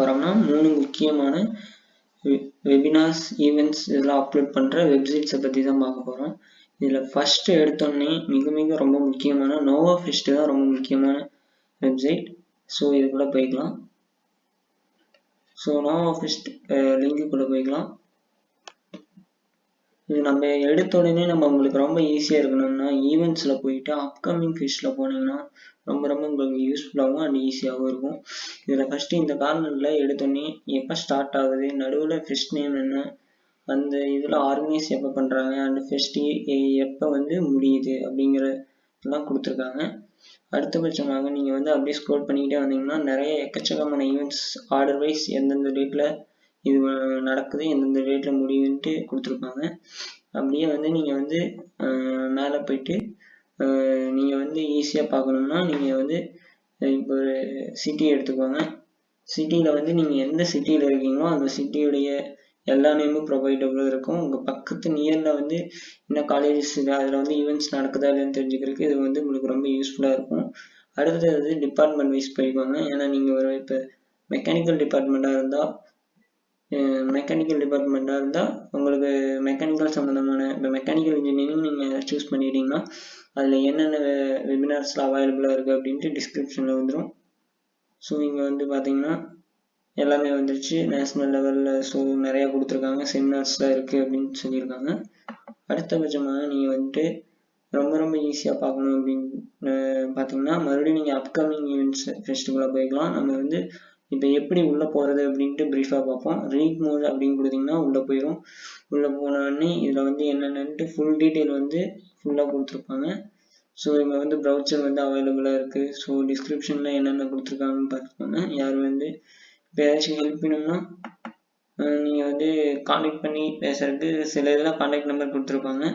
போகிறோம்னா 3 முக்கியமான webinars events இதெல்லாம் அப்லோட் பண்ணுற வெப்சைட்ஸை பற்றி தான் பார்க்க போகிறோம். இதில் ஃபஸ்ட்டு எடுத்தோடனே மிக ரொம்ப முக்கியமான நோவா ஃபெஸ்ட்டு தான் ரொம்ப முக்கியமான வெப்சைட். ஸோ இதுக்குள்ளே போய்க்கலாம். ஸோ நோவா ஃபெஸ்ட் லிங்க்குள்ளே போய்க்கலாம். இது நம்ம எடுத்த உடனே நம்ம உங்களுக்கு ரொம்ப ஈஸியாக இருக்கணும்னா ஈவெண்ட்ஸில் போயிட்டு அப்கமிங் ஃபெஸ்ட்டில் போனீங்கன்னா ரொம்ப உங்களுக்கு யூஸ்ஃபுல்லாகவும் அண்ட் ஈஸியாகவும் இருக்கும். இதில் ஃபஸ்ட்டு இந்த கார்னரில் எடுத்தோடனே எப்போ ஸ்டார்ட் ஆகுது, நடுவில் ஃபெஸ்ட் நேம் என்ன, அந்த இதில் ஆர்கனைஸ் எப்போ பண்ணுறாங்க, அண்ட் ஃபெஸ்ட் எப்போ முடியுது அப்படிங்கிறதெல்லாம் கொடுத்துருக்காங்க. அடுத்தபட்சமாக நீங்கள் அப்படியே ஸ்க்ரோல் பண்ணிக்கிட்டே வந்தீங்கன்னா நிறைய எக்கச்சக்கமான ஈவெண்ட்ஸ் ஆர்டர் வைஸ் எந்தெந்த டேட்டில் இது நடக்குது, எந்தெந்த டேட்டில் முடியுன்ட்டு கொடுத்துருப்பாங்க. அப்படியே நீங்கள் மேலே போயிட்டு நீங்கள் ஈஸியாக பார்க்கணும்னா நீங்கள் இப்போ ஒரு சிட்டி எடுத்துக்கோங்க. சிட்டியில் நீங்கள் எந்த சிட்டியில் இருக்கீங்களோ அந்த சிட்டியுடைய எல்லா நேமும் ப்ரொவைடபிள் இருக்கும். உங்கள் பக்கத்து நியரில் என்ன காலேஜஸ் அதில் ஈவெண்ட்ஸ் நடக்குதா இல்லைன்னு தெரிஞ்சுக்கிறதுக்கு இது உங்களுக்கு ரொம்ப யூஸ்ஃபுல்லாக இருக்கும். அடுத்தது டிபார்ட்மெண்ட் வைஸ் போய்க்குவாங்க. ஏன்னா நீங்கள் இப்போ மெக்கானிக்கல் டிபார்ட்மெண்ட்டாக இருந்தால் உங்களுக்கு மெக்கானிக்கல் சம்மந்தமான இப்போ மெக்கானிக்கல் இன்ஜினியரிங் நீங்கள் சூஸ் பண்ணிட்டீங்கன்னா அதில் என்னென்ன வெபினார்ஸில் அவைலபிளாக இருக்குது அப்படின்ட்டு டிஸ்கிரிப்ஷனில் வந்துடும். ஸோ இங்கே பார்த்தீங்கன்னா எல்லாமே வந்துருச்சு நேஷ்னல் லெவலில். ஸோ நிறையா கொடுத்துருக்காங்க, செமினார்ஸ்லாம் இருக்குது அப்படின்னு சொல்லியிருக்காங்க. அடுத்தபட்சமாக நீங்கள் ரொம்ப ஈஸியாக பார்க்கணும் அப்படின்னு பார்த்தீங்கன்னா மறுபடியும் நீங்கள் அப்கமிங் ஈவெண்ட்ஸ் ஃபெஸ்டிவலாக போய்க்கலாம். நம்ம இப்போ எப்படி உள்ளே போகிறது அப்படின்ட்டு ப்ரீஃபாக பார்ப்போம். ரீட் மோட் அப்படின்னு கொடுத்தீங்கன்னா உள்ளே போயிடும். உள்ளே போனோடனே இதில் என்னென்னட்டு ஃபுல் டீட்டெயில் ஃபுல்லாக கொடுத்துருப்பாங்க. ஸோ இங்கே ப்ரௌச்சர் அவைலபிளாக இருக்குது. ஸோ டிஸ்கிரிப்ஷனில் என்னென்ன கொடுத்துருக்காங்கன்னு பார்த்துக்கோங்க. யார் இப்போ ஏதாச்சும் ஹெல்ப் வேணும்னா நீங்கள் கான்டாக்ட் பண்ணி பேசுறதுக்கு சில இதில் கான்டாக்ட் நம்பர் கொடுத்துருப்பாங்க.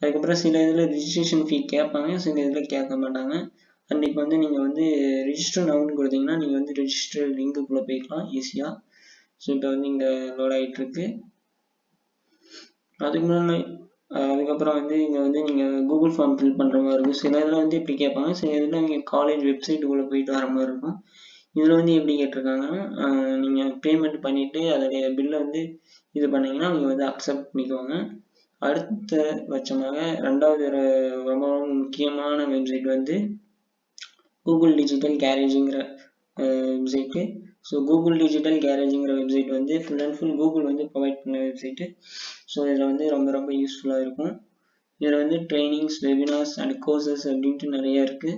அதுக்கப்புறம் சில இதில் ரிஜிஸ்ட்ரேஷன் ஃபீ கேட்பாங்க, சில இதில் கேட்க மாட்டாங்க. அண்ட் இப்போ நீங்கள் ரிஜிஸ்டர் நவுன்னு கொடுத்தீங்கன்னா நீங்கள் ரிஜிஸ்டர் லிங்க்குள்ளே போய்க்கலாம் ஈஸியாக. ஸோ இப்போ இங்கே லோட் ஆகிட்டுருக்கு. அதுக்கப்புறம் இங்கே நீங்கள் கூகுள் ஃபார்ம் ஃபில் பண்ணுற மாதிரி இருக்கும். சில இதில் இப்படி கேட்பாங்க, சில இதில் நீங்கள் காலேஜ் வெப்சைட்டுக்குள்ளே போயிட்டு வர மாதிரி இருக்கும். இதில் எப்படி கேட்டிருக்காங்கன்னா நீங்கள் பேமெண்ட் பண்ணிவிட்டு அதோடைய பில்லை இது பண்ணிங்கன்னா அவங்க அக்செப்ட் பண்ணிக்குவாங்க. அடுத்த பட்சமாக ரெண்டாவது ரொம்ப முக்கியமான வெப்சைட் கூகுள் டிஜிட்டல் கேரேஜுங்கிற வெப்சைட்டு. ஸோ கூகுள் டிஜிட்டல் கேரேஜுங்கிற website full and full Google provide பண்ண வெப்சைட்டு. ஸோ இதில் ரொம்ப யூஸ்ஃபுல்லாக இருக்கும். இதில் ட்ரைனிங்ஸ், வெபினார்ஸ் அண்ட் கோர்சஸ் அப்படின்ட்டு நிறைய இருக்குது.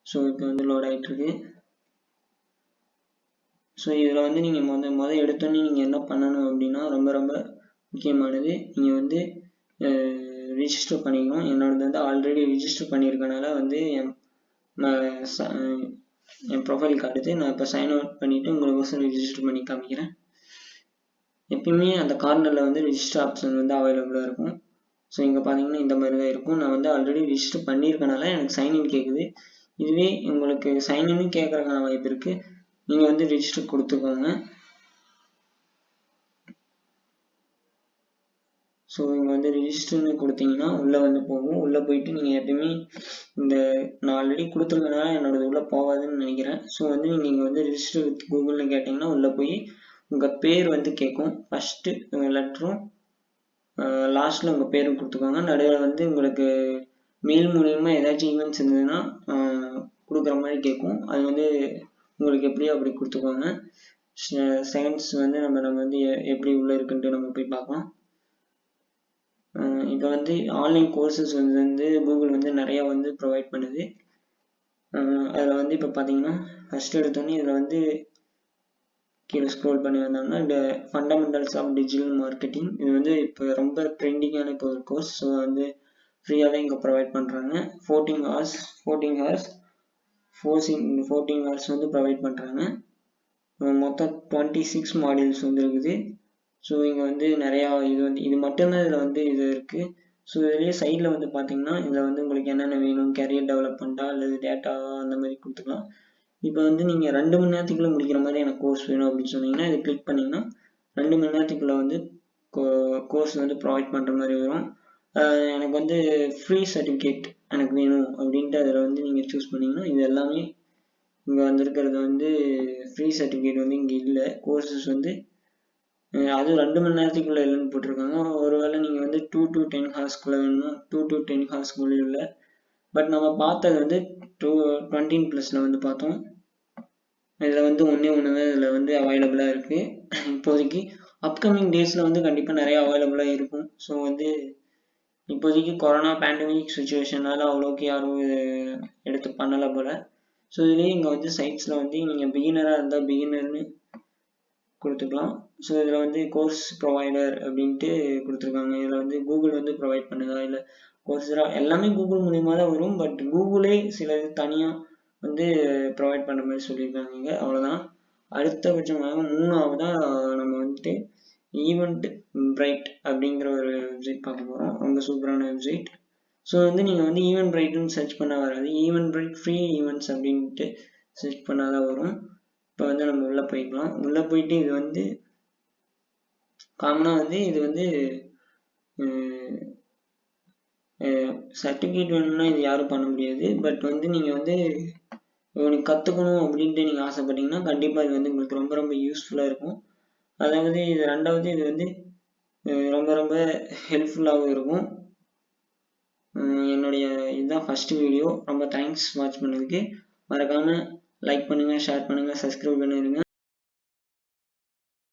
ஸோ இப்போ லோட் ஆகிட்டுருக்கு. ஸோ இதில் நீங்கள் எடுத்தோன்னே நீங்கள் என்ன பண்ணணும் அப்படின்னா ரொம்ப முக்கியமானது, நீங்கள் ரிஜிஸ்டர் பண்ணிக்கணும். என்னோடது ஆல்ரெடி ரிஜிஸ்டர் பண்ணியிருக்கனால என் ப்ரொஃபைல் காட்டுது. நான் இப்போ சைன் அவுட் பண்ணிவிட்டு உங்களுக்கு ரிஜிஸ்டர் பண்ணி காமிக்கிறேன். எப்பயுமே அந்த கார்னரில் ரிஜிஸ்டர் ஆப்ஷன் அவைலபிளாக இருக்கும். ஸோ இங்கே பார்த்தீங்கன்னா இந்த மாதிரி தான் இருக்கும். நான் ஆல்ரெடி ரிஜிஸ்டர் பண்ணியிருக்கனால எனக்கு சைன்இன் கேட்குது. இதுவே உங்களுக்கு சைன்இன்னு கேட்குறதுக்கான வாய்ப்பு இருக்குது. நீங்கள் ரிஜிஸ்டர் கொடுத்துக்கோங்க. ஸோ இங்கே ரிஜிஸ்டர்னு கொடுத்தீங்கன்னா உள்ளே போகும். உள்ளே போயிட்டு நீங்கள் எப்பயுமே நான் ஆல்ரெடி கொடுத்துருக்கனால என்னோடது உள்ளே போகாதுன்னு நினைக்கிறேன். ஸோ நீங்கள் இங்கே ரிஜிஸ்டர் வித் கூகுள்னு கேட்டிங்கன்னா உள்ளே போய் உங்கள் பேர் கேட்கும். ஃபஸ்ட்டு லெட்டரும் லாஸ்ட்டில் உங்கள் பேரும் கொடுத்துக்கோங்க. நடுவில் உங்களுக்கு மெயில் மூலியமாக ஏதாச்சும் ஈவெண்ட்ஸ் இருந்ததுன்னா கொடுக்குற மாதிரி கேட்கும். அது உங்களுக்கு எப்படியோ அப்படி கொடுத்துக்கோங்க. செகண்ட்ஸ் நம்ம எப்படி உள்ளே இருக்குன்ட்டு நம்ம போய் பார்க்கலாம். இப்போ ஆன்லைன் கோர்சஸ் கூகுள் நிறையா ப்ரொவைட் பண்ணுது. அதில் இப்போ பார்த்தீங்கன்னா ஃபஸ்ட் எடுத்தோன்னே இதில் கீழே ஸ்க்ரோல் பண்ணி வந்தோம்னா இந்த ஃபண்டமெண்டல்ஸ் ஆஃப் டிஜிட்டல் மார்க்கெட்டிங் இது இப்போ ரொம்ப ட்ரெண்டிங்கான இப்போ ஒரு கோர்ஸ். ஸோ ஃப்ரீயாகவே இங்கே ப்ரொவைட் பண்ணுறாங்க. 14 ஹவர்ஸ் ப்ரொவைட் பண்ணுறாங்க. மொத்தம் 26 மாடியூல்ஸ் இருக்குது. ஸோ இங்கே நிறையா இது மட்டும்தான் இதில் இது இருக்குது. ஸோ இதுலேயே சைடில் பார்த்தீங்கன்னா இதில் உங்களுக்கு என்னென்ன வேணும், கேரியர் டெவலப்மெண்ட்டாக அல்லது டேட்டாவா அந்த மாதிரி கொடுத்துக்கலாம். இப்போ நீங்கள் 2 மணி நேரத்துக்குள்ளே முடிக்கிற மாதிரி எனக்கு கோர்ஸ் வேணும் அப்படின்னு சொன்னீங்கன்னா இதை கிளிக் பண்ணிங்கன்னா 2 மணி நேரத்துக்குள்ளே கோர்ஸ் ப்ரொவைட் பண்ணுற மாதிரி வரும். எனக்கு ஃப்ரீ சர்டிஃபிகேட் எனக்கு வேணும் அப்படின்ட்டு அதில் நீங்கள் சூஸ் பண்ணிங்கன்னா இது எல்லாமே இங்கே வந்திருக்கிறது வந்து ஃப்ரீ சர்டிஃபிகேட் வந்து இங்கே இல்லை. கோர்சஸ் வந்து அது 2 மணி நேரத்துக்குள்ளே இல்லைன்னு போட்டிருக்காங்க. ஒருவேளை நீங்கள் வந்து 2 to 10 ஹார்ஸ்க்குள்ளே வேணும்னா 2 to 10 ஹார்ஸ்க்குள்ளே இல்லை. பட் நம்ம பார்த்தது வந்து 20+ வந்து பார்த்தோம். இதில் வந்து ஒன்றே ஒன்று தான் இதில் வந்து அவைலபிளாக இருக்குது இப்போதைக்கு. அப்கமிங் டேஸில் வந்து கண்டிப்பாக நிறைய அவைலபிளாக இருக்கும். ஸோ வந்து இப்போதைக்கு கொரோனா பேண்டமிக் சுச்சுவேஷனால் அவ்வளோக்கு யாரும் எடுத்து பண்ணலை போல். ஸோ இதுலேயே இங்கே வந்து சைட்ஸில் வந்து நீங்கள் பிகினராக இருந்தால் பிகினர்னு கொடுத்துக்கலாம். ஸோ இதில் வந்து கோர்ஸ் ப்ரொவைடர் அப்படின்ட்டு கொடுத்துருக்காங்க. இதில் வந்து கூகுள் வந்து ப்ரொவைட் பண்ணுதா இல்லை கோர்ஸரா, எல்லாமே கூகுள் மூலியமாக தான் வரும். பட் கூகுளே சில இது தனியாக வந்து ப்ரொவைட் பண்ணுற மாதிரி சொல்லியிருக்காங்க. அவ்வளோதான். அடுத்தபட்சமாக 3ஆவதாக நம்ம வந்துட்டு ஈவெண்ட் பிரைட் அப்படிங்கிற ஒரு வெப்சைட் பார்க்க போகிறோம். ரொம்ப சூப்பரான வெப்சைட். ஸோ வந்து நீங்கள் வந்து ஈவெண்ட் பிரைட்டுன்னு சர்ச் பண்ணால் வராது. ஈவெண்ட் பிரைட் ஃப்ரீ ஈவெண்ட்ஸ் அப்படின்ட்டு சர்ச் பண்ணால் தான் வரும். இப்போ வந்து நம்ம உள்ளே போய்க்கலாம். உள்ளே போயிட்டு இது வந்து காமனாக வந்து இது வந்து சர்டிஃபிகேட் வேணும்னா இது யாரும் பண்ண முடியாது. பட் வந்து நீங்கள் வந்து இவனுக்கு கற்றுக்கணும் அப்படின்ட்டு நீங்கள் ஆசைப்பட்டீங்கன்னா கண்டிப்பாக இது வந்து உங்களுக்கு ரொம்ப ரொம்ப யூஸ்ஃபுல்லாக இருக்கும். அதாவது இது 2வது இது வந்து ரொம்ப ரொம்ப ஹெல்ப்ஃபுல்லாகவும் இருக்கும். என்னுடைய இதுதான் ஃபஸ்ட்டு வீடியோ. ரொம்ப தேங்க்ஸ் வாட்ச் பண்ணதுக்கு. மறக்காமல் லைக் பண்ணுங்கள், ஷேர் பண்ணுங்கள், சப்ஸ்கிரைப் பண்ணிடுங்க.